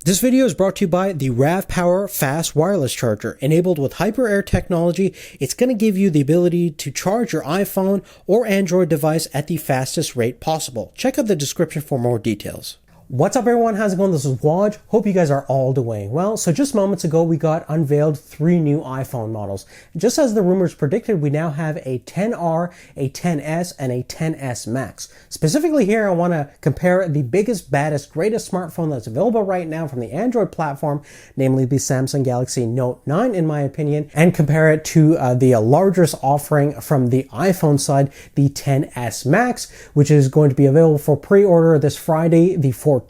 This video is brought to you by the RAVPower fast wireless charger. Enabled with HyperAir technology, it's going to give you the ability to charge your iPhone or Android device at the fastest rate possible. Check out the description for more details. What's up everyone, how's it going? This is Waj. Hope you guys are all doing well. So just moments ago we got unveiled 3 new iPhone models. Just as the rumors predicted, we now have a XR, a XS, and a XS Max. Specifically here I want to compare the biggest, baddest, greatest smartphone that's available right now from the Android platform, namely the Samsung Galaxy Note 9 in my opinion, and compare it to the largest offering from the iPhone side, the XS Max, which is going to be available for pre-order this Friday the 14th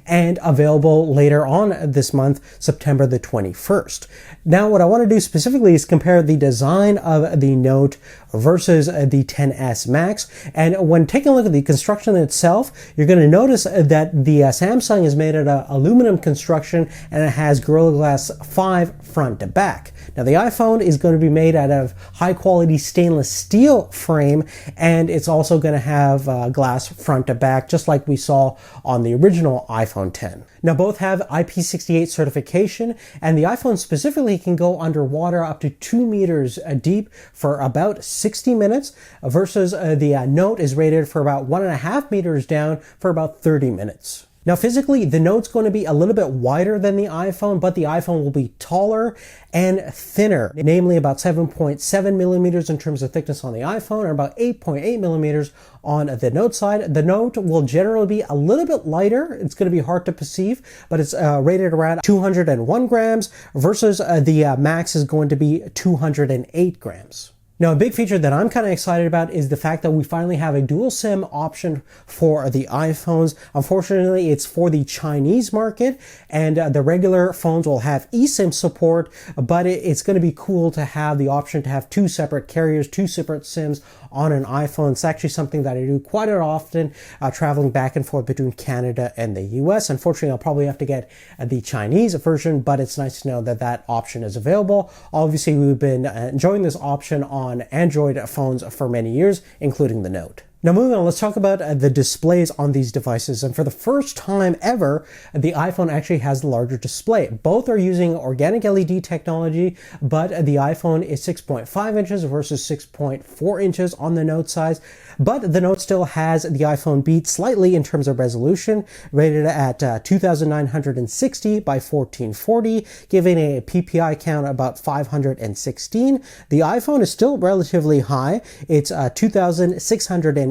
and available later on this month, September the 21st. Now what I want to do specifically is compare the design of the Note versus the XS Max, and when taking a look at the construction itself, you're going to notice that the Samsung is made out of aluminum construction and it has Gorilla Glass 5 front to back. Now the iPhone is going to be made out of high quality stainless steel frame, and it's also going to have glass front to back, just like we saw on the original iPhone X. Now both have IP68 certification, and the iPhone specifically can go underwater up to 2 meters deep for about 60 minutes, versus the Note is rated for about 1.5 meters down for about 30 minutes. Now physically, the Note's going to be a little bit wider than the iPhone, but the iPhone will be taller and thinner, namely about 7.7 millimeters in terms of thickness on the iPhone, or about 8.8 millimeters on the Note side. The Note will generally be a little bit lighter. It's going to be hard to perceive, but it's rated around 201 grams, versus the Max is going to be 208 grams. Now, a big feature that I'm kind of excited about is the fact that we finally have a dual SIM option for the iPhones. Unfortunately, it's for the Chinese market, and the regular phones will have eSIM support, but it's going to be cool to have the option to have 2 separate carriers, 2 separate SIMs on an iPhone. It's actually something that I do quite often, traveling back and forth between Canada and the US. Unfortunately, I'll probably have to get the Chinese version, but it's nice to know that that option is available. Obviously, we've been enjoying this option on Android phones for many years, including the Note. Now moving on, let's talk about the displays on these devices. And for the first time ever, the iPhone actually has the larger display. Both are using organic LED technology, but the iPhone is 6.5 inches versus 6.4 inches on the Note size. But the Note still has the iPhone beat slightly in terms of resolution, rated at 2960 by 1440, giving a PPI count about 516. The iPhone is still relatively high. It's 2688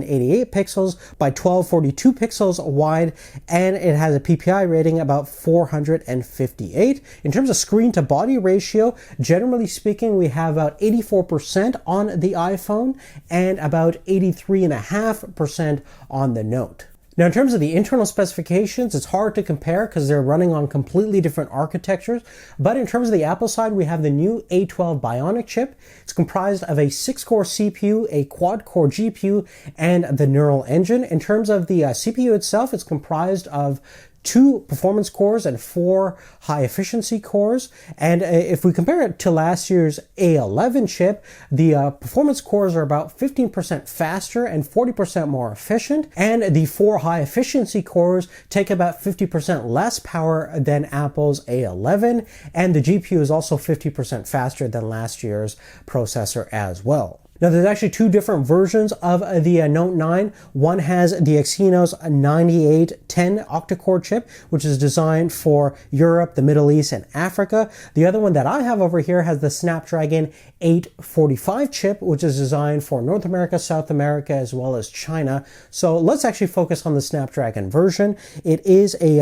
pixels by 1242 pixels wide, and it has a PPI rating about 458. In terms of screen to body ratio, generally speaking, we have about 84% on the iPhone and about 83.5% on the Note. Now in terms of the internal specifications, it's hard to compare because they're running on completely different architectures, but in terms of the Apple side, we have the new A12 Bionic chip. It's comprised of a 6-core CPU, a quad-core GPU, and the neural engine. In terms of the CPU itself, it's comprised of 2 performance cores and 4 high efficiency cores. And if we compare it to last year's A11 chip, the performance cores are about 15% faster and 40% more efficient. And the 4 high efficiency cores take about 50% less power than Apple's A11. And the GPU is also 50% faster than last year's processor as well. Now there's actually 2 different versions of the Note 9. One has the Exynos 9810 octa-core chip, which is designed for Europe, the Middle East, and Africa. The other one that I have over here has the Snapdragon 845 chip, which is designed for North America, South America, as well as China. So let's actually focus on the Snapdragon version. It is a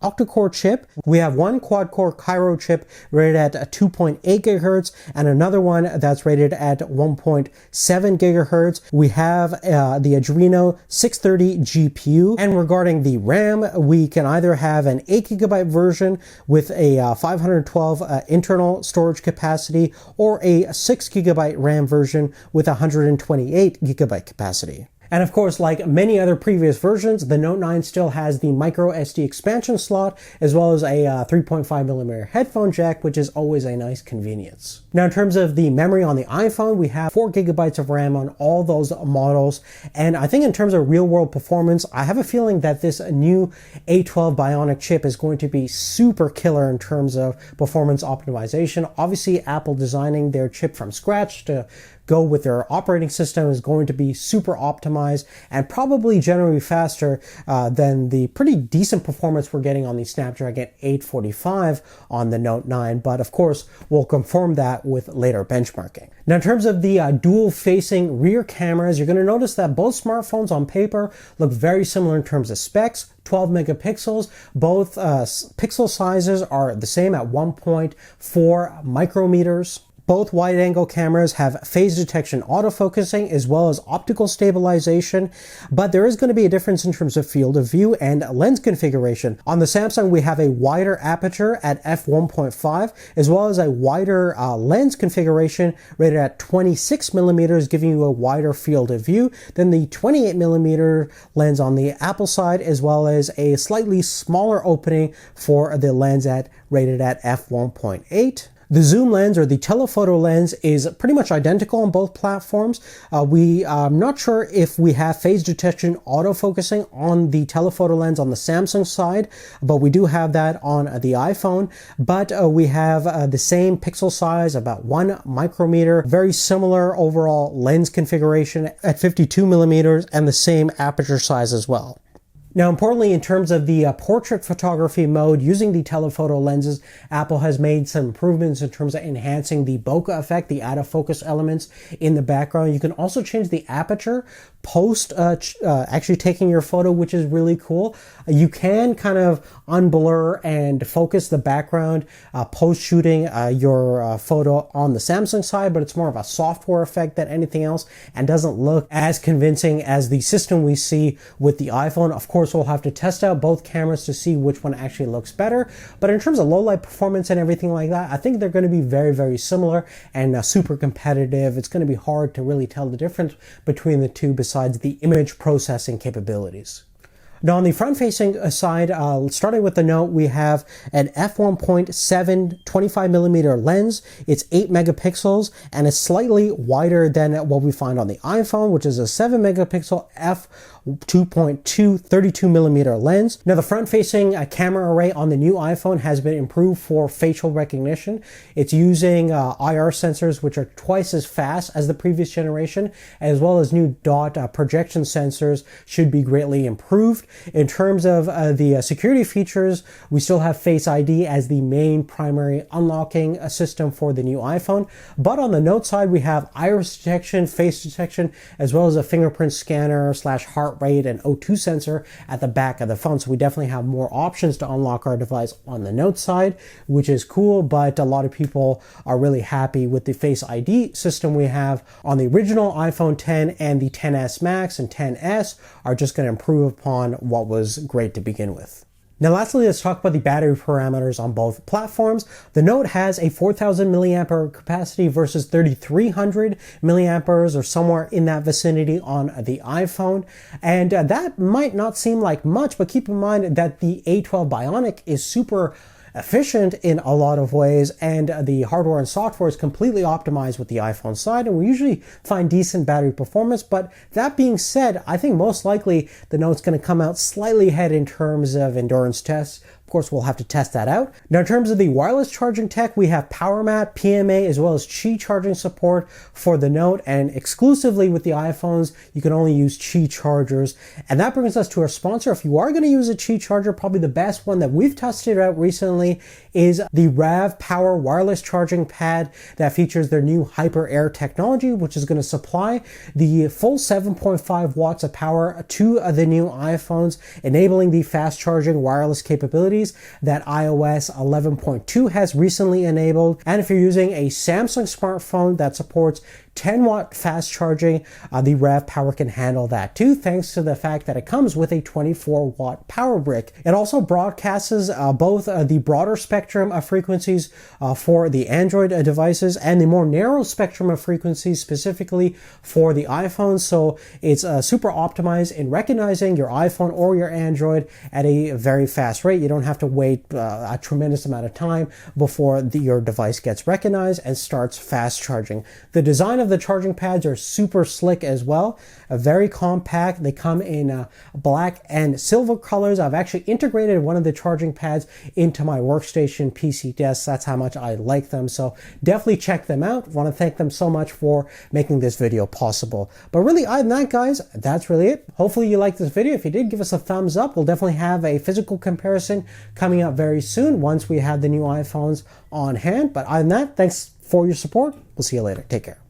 octa-core chip. We have one quad-core Cairo chip rated at 2.8 gigahertz and another one that's rated at 1.7 gigahertz. We have the Adreno 630 GPU, and regarding the RAM, we can either have an 8 gigabyte version with a 512 internal storage capacity, or a 6 gigabyte RAM version with 128 gigabyte capacity. And of course, like many other previous versions, the Note 9 still has the micro SD expansion slot, as well as a 3.5mm headphone jack, which is always a nice convenience. Now, in terms of the memory on the iPhone, we have 4GB of RAM on all those models. And I think in terms of real world performance, I have a feeling that this new A12 Bionic chip is going to be super killer in terms of performance optimization. Obviously, Apple designing their chip from scratch to go with their operating system is going to be super optimized and probably generally faster than the pretty decent performance we're getting on the Snapdragon 845 on the Note 9. But of course, we'll confirm that with later benchmarking. Now, in terms of the dual-facing rear cameras, you're going to notice that both smartphones on paper look very similar in terms of specs. 12 megapixels. Both pixel sizes are the same at 1.4 micrometers. Both wide-angle cameras have phase detection autofocusing as well as optical stabilization, but there is going to be a difference in terms of field of view and lens configuration. On the Samsung, we have a wider aperture at f1.5 as well as a wider lens configuration rated at 26 millimeters, giving you a wider field of view than the 28 millimeter lens on the Apple side, as well as a slightly smaller opening for the lens rated at f1.8. The zoom lens or the telephoto lens is pretty much identical on both platforms. I'm not sure if we have phase detection autofocusing on the telephoto lens on the Samsung side, but we do have that on the iPhone. But we have the same pixel size, about 1 micrometer, very similar overall lens configuration at 52 millimeters, and the same aperture size as well. Now, importantly, in terms of the portrait photography mode using the telephoto lenses, Apple has made some improvements in terms of enhancing the bokeh effect, the out of focus elements in the background. You can also change the aperture post actually taking your photo, which is really cool. You can kind of unblur and focus the background post shooting your photo on the Samsung side, but it's more of a software effect than anything else and doesn't look as convincing as the system we see with the iPhone. Of course, we'll have to test out both cameras to see which one actually looks better. But in terms of low light performance and everything like that, I think they're going to be very, very similar and super competitive. It's going to be hard to really tell the difference between the two besides the image processing capabilities. Now, on the front-facing side, starting with the Note, we have an f1.7 25mm lens. It's 8 megapixels, and it's slightly wider than what we find on the iPhone, which is a 7 megapixel f2.2 32mm lens. Now, the front-facing camera array on the new iPhone has been improved for facial recognition. It's using IR sensors, which are twice as fast as the previous generation, as well as new dot projection sensors should be greatly improved. In terms of the security features, we still have Face ID as the main primary unlocking system for the new iPhone. But on the Note side, we have iris detection, face detection, as well as a fingerprint scanner / heart rate and O2 sensor at the back of the phone. So we definitely have more options to unlock our device on the Note side, which is cool, but a lot of people are really happy with the Face ID system we have on the original iPhone 10, and the 10s Max and 10s are just going to improve upon what was great to begin with. Now, lastly, let's talk about the battery parameters on both platforms. The Note has a 4,000 milliamp hour capacity versus 3,300 milliamp hours or somewhere in that vicinity on the iPhone. And that might not seem like much, but keep in mind that the A12 Bionic is super efficient in a lot of ways, and the hardware and software is completely optimized with the iPhone side, and we usually find decent battery performance. But that being said, I think most likely the Note's going to come out slightly ahead in terms of endurance tests. Of course, we'll have to test that out. Now, in terms of the wireless charging tech, we have PowerMat, PMA, as well as Qi charging support for the Note, and exclusively with the iPhones, you can only use Qi chargers. And that brings us to our sponsor. If you are going to use a Qi charger, probably the best one that we've tested out recently is the RAVPower wireless charging pad that features their new Hyper Air technology, which is going to supply the full 7.5 watts of power to the new iPhones, enabling the fast charging wireless capabilities that iOS 11.2 has recently enabled. And if you're using a Samsung smartphone that supports 10-watt fast charging, the RAVPower can handle that too, thanks to the fact that it comes with a 24-watt power brick. It also broadcasts both the broader spectrum of frequencies for the Android devices and the more narrow spectrum of frequencies specifically for the iPhone. So it's super optimized in recognizing your iPhone or your Android at a very fast rate. You don't have to wait a tremendous amount of time before your device gets recognized and starts fast charging. The design of the charging pads are super slick as well, very compact. They come in black and silver colors. I've actually integrated one of the charging pads into my workstation PC desk. That's how much I like them. So definitely check them out. I want to thank them so much for making this video possible. But really, other than that, guys, that's really it. Hopefully you liked this video. If you did, give us a thumbs up. We'll definitely have a physical comparison coming up very soon once we have the new iPhones on hand. But other than that, thanks for your support. We'll see you later. Take care.